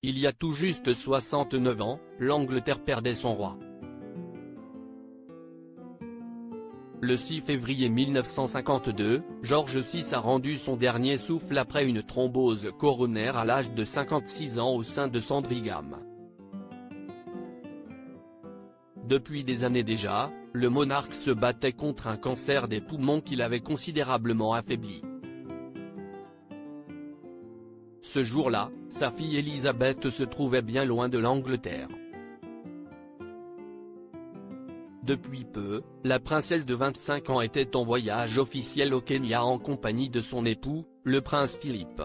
Il y a tout juste 69 ans, l'Angleterre perdait son roi. Le 6 février 1952, George VI a rendu son dernier souffle après une thrombose coronaire à l'âge de 56 ans au sein de Sandringham. Depuis des années déjà, le monarque se battait contre un cancer des poumons qui l'avait considérablement affaibli. Ce jour-là, sa fille Élisabeth se trouvait bien loin de l'Angleterre. Depuis peu, la princesse de 25 ans était en voyage officiel au Kenya en compagnie de son époux, le prince Philippe.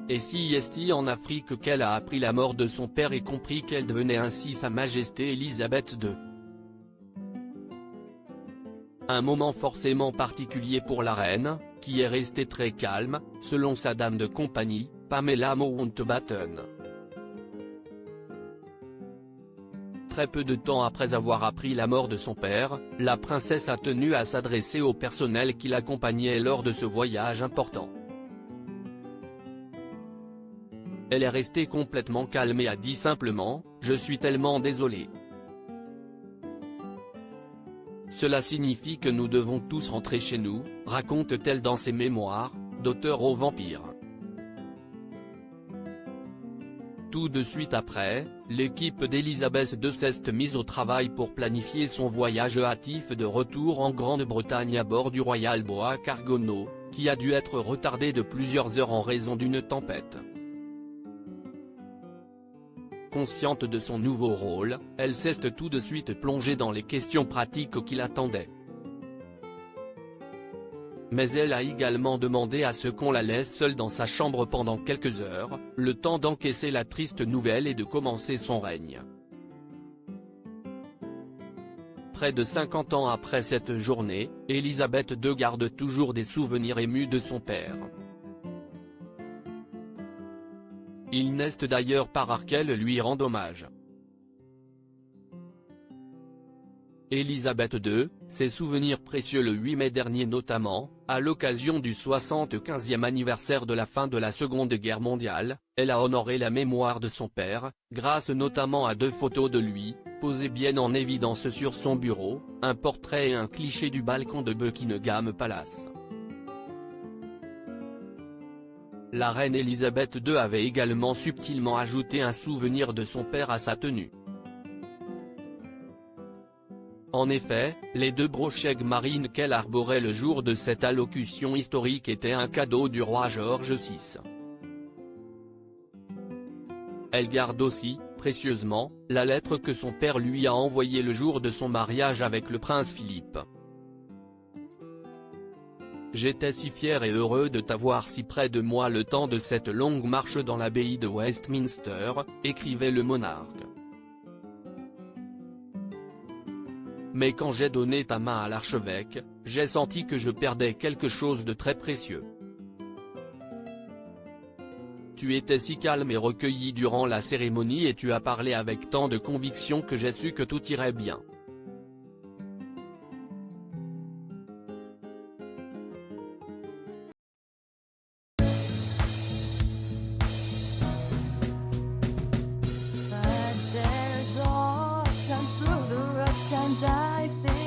Et si est en Afrique qu'elle a appris la mort de son père et compris qu'elle devenait ainsi sa majesté Élisabeth II. Un moment forcément particulier pour la reine, qui est restée très calme, selon sa dame de compagnie, Pamela Mountbatten. Très peu de temps après avoir appris la mort de son père, la princesse a tenu à s'adresser au personnel qui l'accompagnait lors de ce voyage important. Elle est restée complètement calme et a dit simplement « Je suis tellement désolée. Cela signifie que nous devons tous rentrer chez nous », raconte-t-elle dans ses mémoires, d'auteur au vampire. Tout de suite après, l'équipe d'Élisabeth II s'est mise au travail pour planifier son voyage hâtif de retour en Grande-Bretagne à bord du Royal Boa Cargono, qui a dû être retardé de plusieurs heures en raison d'une tempête. Consciente de son nouveau rôle, elle s'est tout de suite plongée dans les questions pratiques qui l'attendaient. Mais elle a également demandé à ce qu'on la laisse seule dans sa chambre pendant quelques heures, le temps d'encaisser la triste nouvelle et de commencer son règne. Près de 50 ans après cette journée, Élisabeth II garde toujours des souvenirs émus de son père. Il n'est d'ailleurs pas rare qu'elle lui rende hommage. Élisabeth II, ses souvenirs précieux le 8 mai dernier notamment, à l'occasion du 75e anniversaire de la fin de la Seconde Guerre mondiale, elle a honoré la mémoire de son père, grâce notamment à 2 photos de lui, posées bien en évidence sur son bureau, un portrait et un cliché du balcon de Buckingham Palace. La reine Élisabeth II avait également subtilement ajouté un souvenir de son père à sa tenue. En effet, les 2 brochettes marines qu'elle arborait le jour de cette allocution historique étaient un cadeau du roi George VI. Elle garde aussi, précieusement, la lettre que son père lui a envoyée le jour de son mariage avec le prince Philippe. « J'étais si fier et heureux de t'avoir si près de moi le temps de cette longue marche dans l'abbaye de Westminster », écrivait le monarque. Mais quand j'ai donné ta main à l'archevêque, j'ai senti que je perdais quelque chose de très précieux. Tu étais si calme et recueilli durant la cérémonie et tu as parlé avec tant de conviction que j'ai su que tout irait bien. But there's oftentimes through the rough times I think